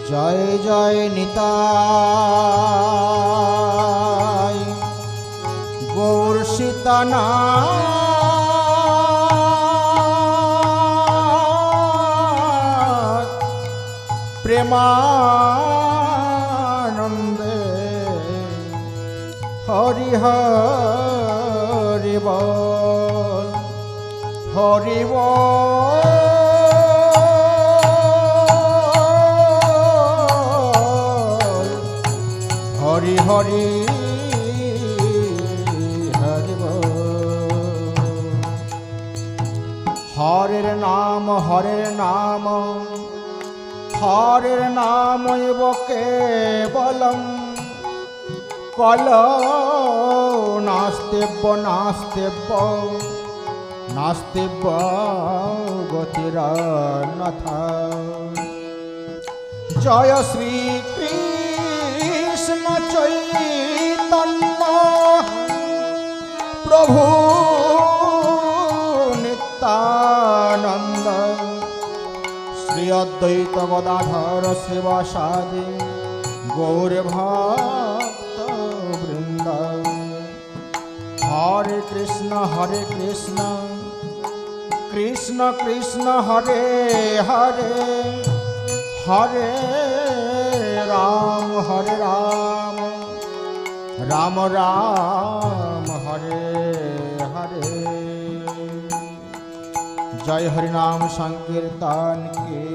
জয় জয় নিতাই গৌর সীতানাথ প্রেমানন্দে হরি হরি বল হরি বল হরি হরি হরি বল। হরের নাম হরের নাম হরের নাম এব কেবলম কল নাস্তেব্য নাস্তেব্য নাস্তেব্য গতিরন্যথ। জয় শ্রী কৃষ্ণ চৈতন্য প্রভু নিত্যানন্দ শ্রী অদ্বৈত গদাধর শিবাসাদি গৌর ভক্ত বৃন্দ। হরে কৃষ্ণ কৃষ্ণ কৃষ্ণ হরে হরে হরে রাম রাম রাম হরে হরে। জয় হরিনাম সংकीर्तन के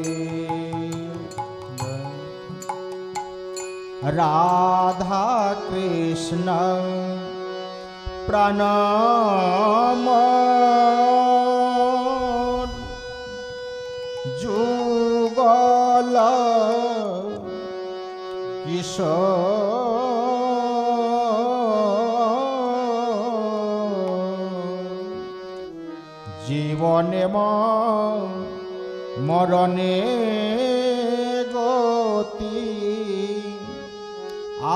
राधा कृष्ण प्रणाम जुगल किशोर জীবনে মরণে গতি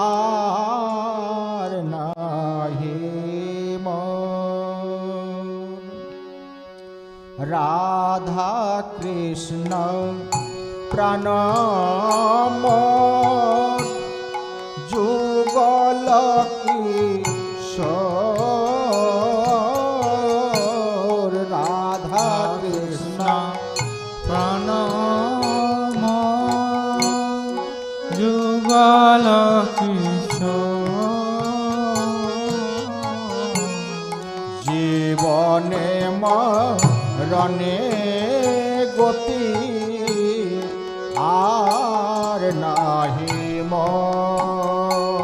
আর নাহি মোর। রাধা কৃষ্ণ প্রাণ যুগল কিশোর। রাধা কৃষ্ণ প্রণাম যুগল কিশোর। জীবনে মরণে গতি আর নাহি মোর।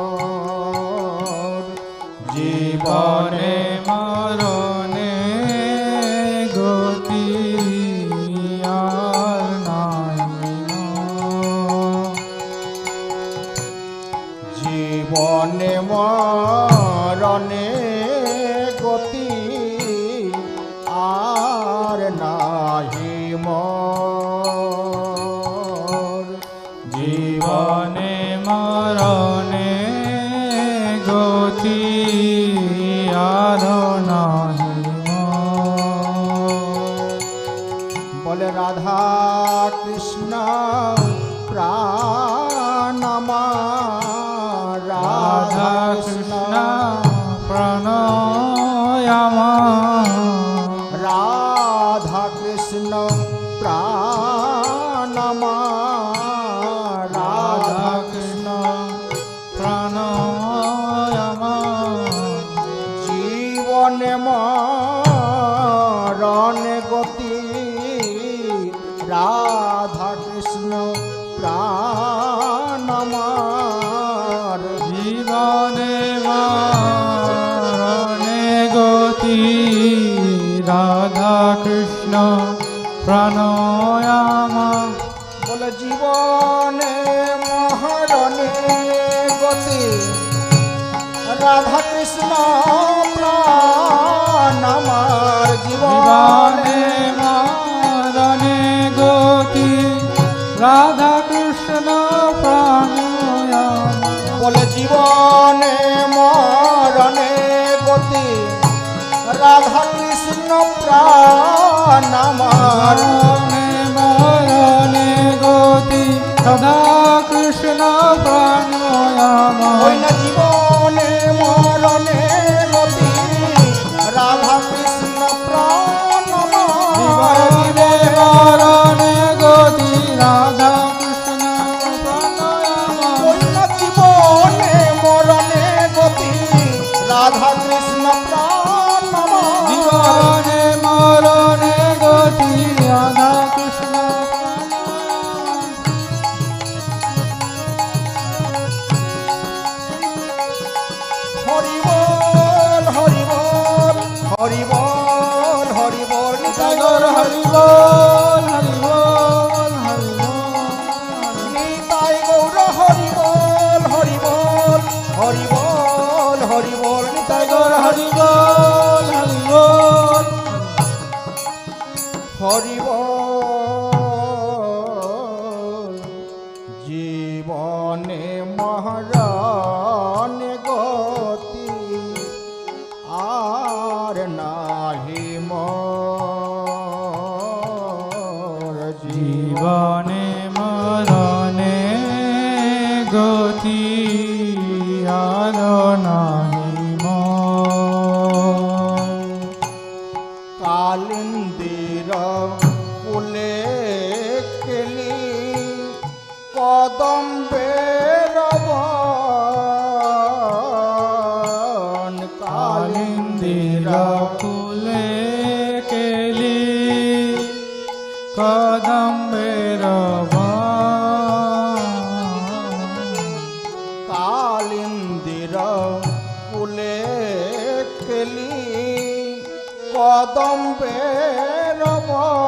জীবনে মরণে গতি আর নাহি মোর। জীবনে মরণে গতি আর নাহি মোর। জীবনে মরণে গতি আর নাহি মোর। বলে রাধা কৃষ্ণ প্রাণ আমার। রাধা কৃষ্ণ প্রণয় আমার। রাধা কৃষ্ণ প্রাণ আমার। রাধা কৃষ্ণ প্রণয় আমার। জীবনে মরণে গতি রাধা কৃষ্ণ প্রাণ আমার। জীবনে মরণে গতি রাধা কৃষ্ণ প্রণয় আমার। বলে জীবনে মরণে গতি রাধা কৃষ্ণ প্রাণ আমার। জীবনে মরণে গতি রাধা কৃষ্ণ প্রণয় আমার। বলে জীবনে মরণে গতি রাধা কৃষ্ণ প্রাণ আমার। মরণে গতি রাধা জীবনে মরণে গতি আর নাহি মোর জীবনে মরণে গতি আর নাহি মোর। কালিন্দির কুলে কেলি কদম্বের বন কালিন্দির ফুলে কেলি কদম্বের বন। কালিন্দির কুলে কেলি কদম্বের বন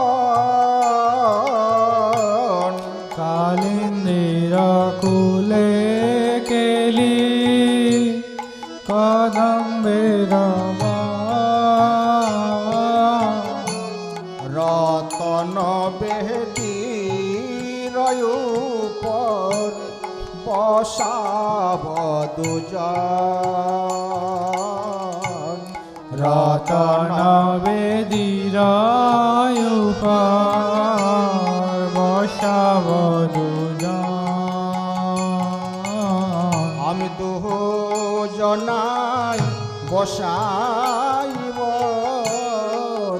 কালিন্দির কুলে কেলি কদম্বের বন। রতন বেদির উপর বসাব দুজন রতন বেদির উপর বসাব দুজন। আমি দুজনাই বসাইব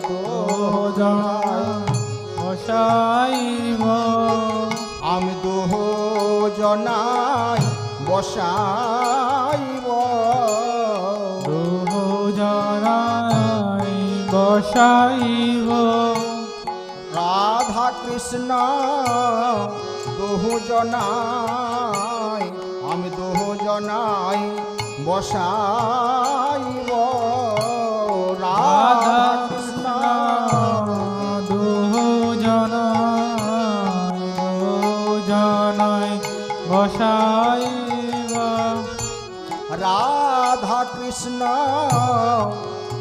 দুজনাই বসাইব আমি দুজনাই বসাইব দুজনাই বসাইব। রাধা কৃষ্ণ দুজনাই আমি দুজনাই বসাইব রাধা রাধা কৃষ্ণ কৃষ্ণ দুজনাই বসাইব। রাধা কৃষ্ণ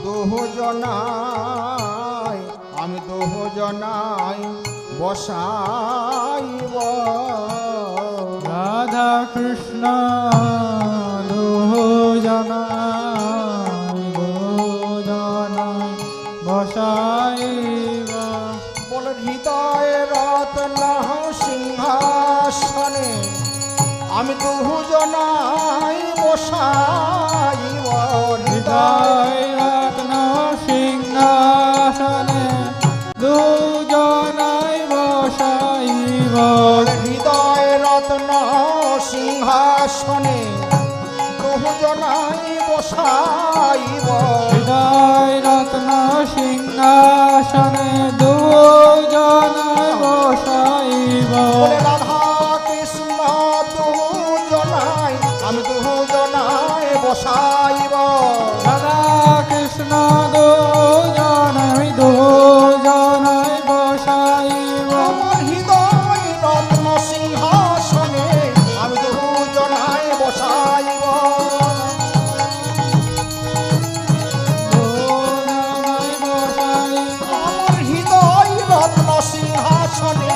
দুজনাই আমি দুজনাই বসাইব রাধা কৃষ্ণ দুজনাই বসাইব। বল হৃদয় রত্ন সিংহাসনে আমি দুজনাই বসাইব হৃদয় রত্ন সিংহাসনে দুজনাই বসাইব। হৃদয় রত্ন সিংহাসনে দুজনাই বসাইব হৃদয় রত্ন সিংহাসনে দুজনাই বসাইব। বলে রাধা কৃষ্ণ দুজনাই আমি দুজনাই বসাইব রাধা কৃষ্ণ দুজনাই দুজনাই বসাইব। আমার হৃদয় রত্ন সিংহাসনে আমি দুজনাই বসাইব দুজনাই বসাইব। আমার হৃদয় রত্ন সিংহাসনে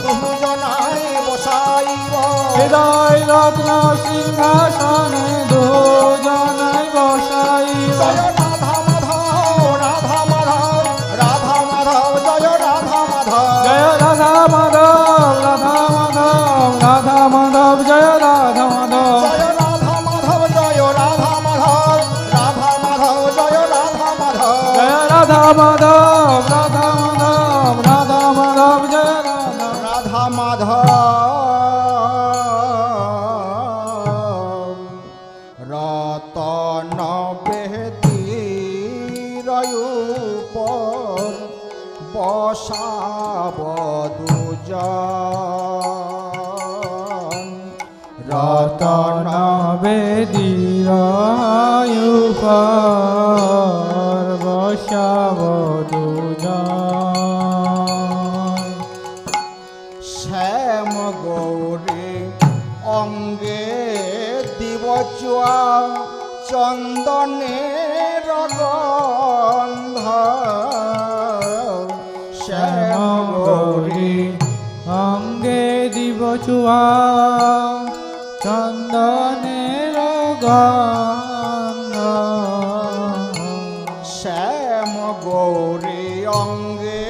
দুজনাই বসাইব হৃদয় রত্ন সিংহাসনে দুজনাই বসাইব। জয় রাধা মাধব রাধা মাধব রাধা মাধব জয় রাধা মাধব জয় রাধা মাধব রাধা মাধব রাধা মাধব জয় রাধা মাধব। জয় রাধা মাধব জয় রাধা মাধব রাধা মাধব জয় রাধা মাধব জয় রাধা মাধব রাধা মাধব রাধা মাধব জয় রাধা। রাধা মাধব রতন বেদির উপর বসাব দুজন রতন বেদির উপর বসাব দুজন। শ্যাম গৌরী অঙ্গে দিবচুয়া চন্দনের গন্ধ শ্যাম গৌরী অঙ্গে দিব চুয়া চন্দনের গন্ধ শ্যাম গৌরী অঙ্গে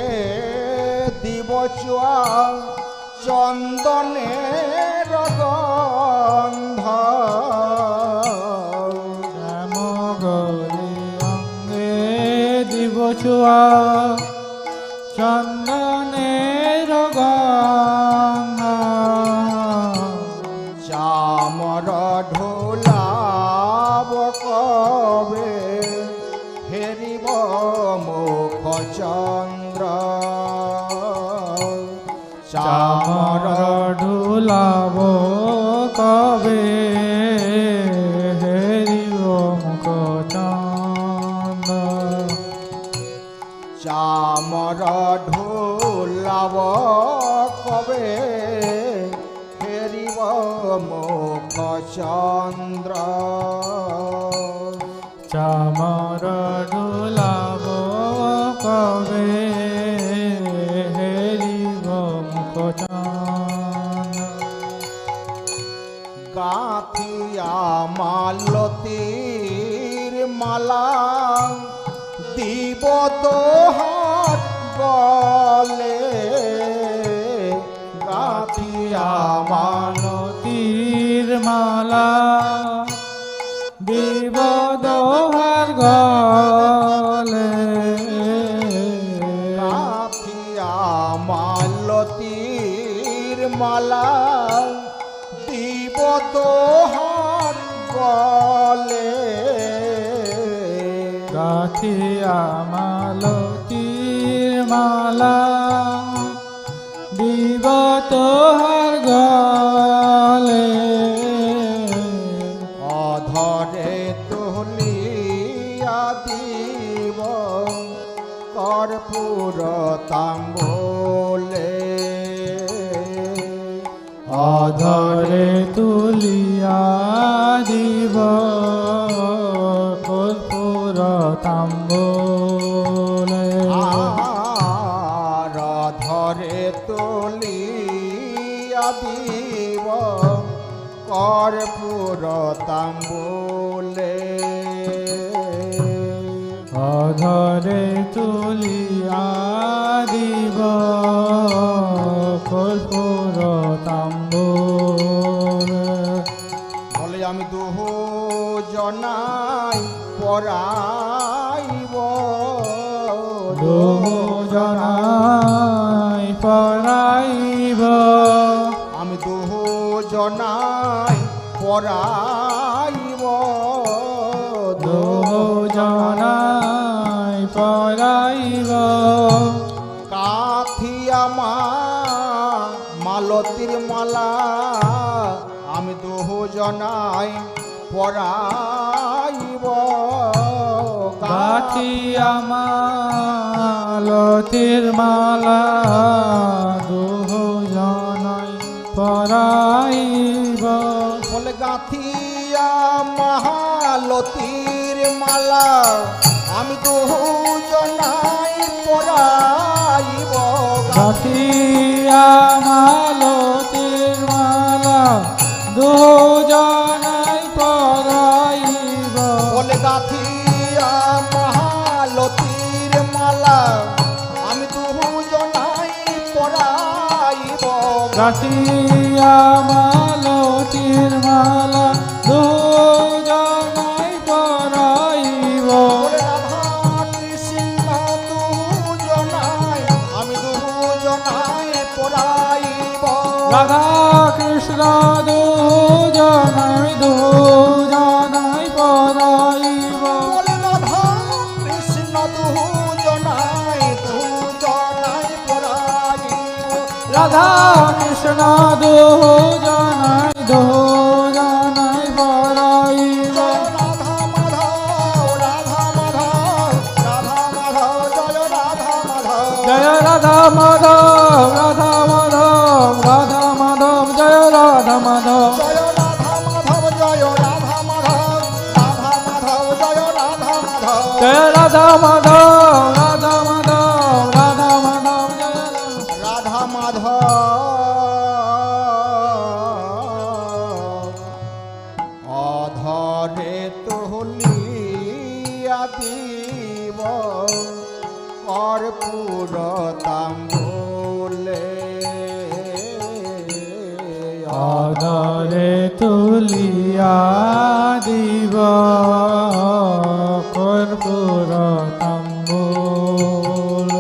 দিব চুয়া চন্দনের গন্ধ শ্যাম গৌরী অঙ্গে দিব চুয়া চন্দনের গন্ধ চামর ঢোলাব কবে হেরিব মুখ চন্দ্র চামর ঢুলাব কবে হেরিব মুখ চন্দ চামর ঢোলাব কবে হেরিব মুখ চন্দ্র চামর ঢুলাব কবে হেরিব মুখ চন্দ গাঁথিয়া মালতীর মালা দিব তোহার গলে গাঁথিয়া মালতীর মালা দিব দোহার গলে গাঁথিয়া মালতীর মালা দিব তোহার গলে গাথিয়া মালতীর মালা দিব তোহার গলে অধরে তুলিয়া দিব কর্পূর তাম্বুলে অধরে তুলিয়া দিব কর্পূর তাম্বুলে আর অধরে তুলিয়া দিব কর্পূর তাম্বুলে অধরে তুলিয়া দিব কর্পূর তাম্বুলে বলে আমি দুহ জনাই পরাইব দুজনাই পরাইব আমি দুহ জনাই পরাইব দুজনাই পরাইব কাথিয়া মালতীর মালা আমি দুহ জনাই পরাইব গাথিয়া মালতীর মালা দুজনাই পরাইব বলে গাথিয়া মালতীর মালা আমি দুহ জনাই পরাইব গাথিয়া মালতীর মালা দুজনাই পরাইব বলে গাথিয়া মালতীর মালা আমি দুহ জনাই পরাইব গাথিয়া মালতীর মালা দুজনাই পরাইব বলে রাধা কৃষ্ণ দুহ জনাই আমি দুহ জনাই পরাইব রাধা কৃষ্ণ দুজনাই দুজনাই পরাইব বলে রাধা কৃষ্ণ দুহ জনাই পরাইব রাধা কৃষ্ণ দুজনাই দুজনাই পরাইব রাধা মাধব রাধা মাধব রাধা মাধব জয় রাধা মাধব জয় রাধা মাধব রাধা মাধব রাধা মাধব জয় রাধা মাধব জয় রাধা মাধব জয় রাধা মাধব রাধা মাধব জয় রাধা মাধব জয় রাধা মাধব রাধা মাধব রাধা মাধব জয় রাধা মাধব আদরে তুলিয়া দিব কর্পূর তাম্বুল।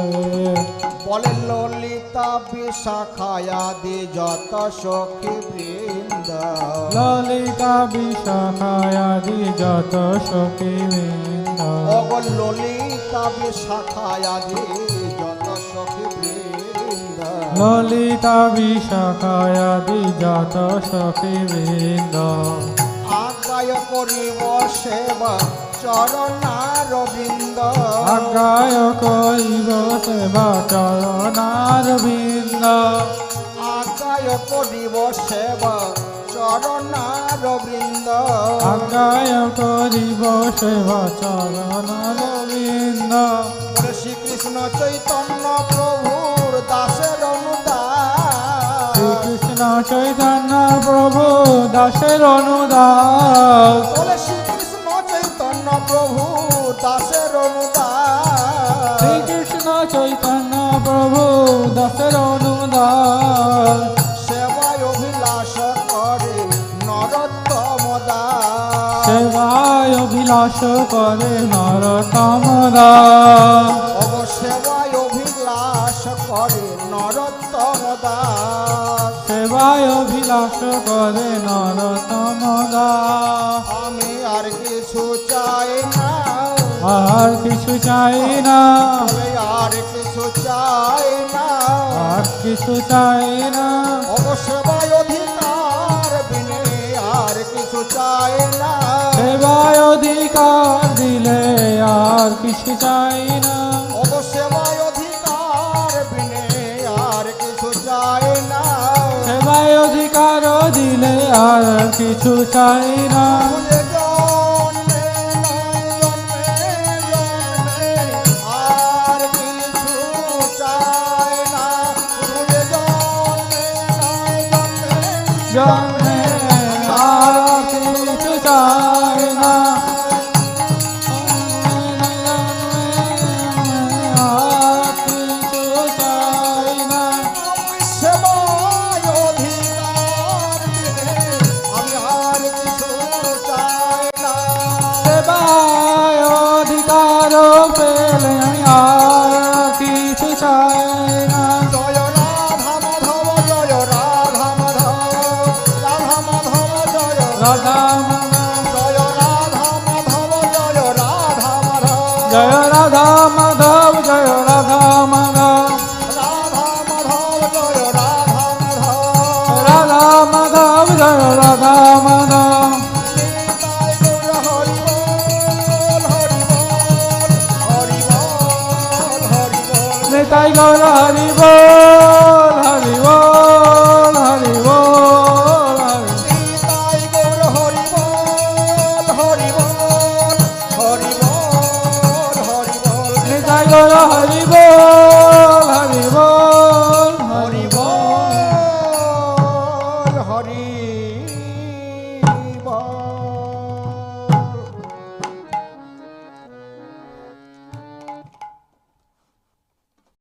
বলে ললিতা বিশাখায়াদি যত সখী বৃন্দ, ললিতা বিশাখায়াদি যত সখীবৃন্দ, অগ ললিতা বিশাখায়াদি যত সখী বৃন্দ, ললিতা বিশাখায়াদি যত সখীবৃন্দ, আজ্ঞায় করিব সেবা চরণার বৃন্দ, আজ্ঞায় করিব সেবা চরণার বৃন্দ, আজ্ঞায় করিব সেবা চরণার বৃন্দ, আজ্ঞায় করিব সেবা চরণার বৃন্দ। বলে শ্রীকৃষ্ণ চৈতন্য প্রভুর দাসের অনুদাস, শ্রীকৃষ্ণ চৈতন্য প্রভু দাসের অনুদাস, বলে শ্রীকৃষ্ণ চৈতন্য প্রভু দাসের অনুদাস, শ্রীকৃষ্ণ চৈতন্য প্রভু দাসের অনুদাস, সেবায় অভিলাষ করে নরোত্তম দাস, সেবায় অভিলাষ করে নরোত্তম দাস, অব সেবায় অভিলাষ করে নরোত্তম দাস, সেবায় অভিলাষ করে নরোত্তম দাস। আমি আর কিছু চাই না, আর কিছু চাই না, বলে আর কিছু চাই না, আর কিছু চাই না, অব সেবায় অধিকার বিনে আর কিছু চাই না, সেবায় অধিকার দিলে আর কিছু চাই না, অব সেবায় অধিকার বিনে আর কিছু চাই না, সেবায় অধিকার দিলে আর কিছু চাই না। মুঝে জন্মে জন্মে আর কিছু চাই না, মুঝে জন্মে জন্মে আর কিছু চাই না, আর কিছু চাই না, সেবায় অধিকার দিলে আমি আর কিছু চাই না, সেবায় অধিকার পেলে আমি আর কিছু চাই না। জয় রাধা মাধব জয় রাধা মাধব, রাধা মাধব জয় রাধা জয় রাধা মাধব জয় রাধা মাধব, জয় রাধা মাধব জয় রাধা মাধব, রাধা মাধব জয় রাধা মাধব, রাধা মাধব জয় রাধা মাধব। নিতাই গৌর হরি বল হরি বল হরি বল হরি বল, নিতাই গৌর হরি বল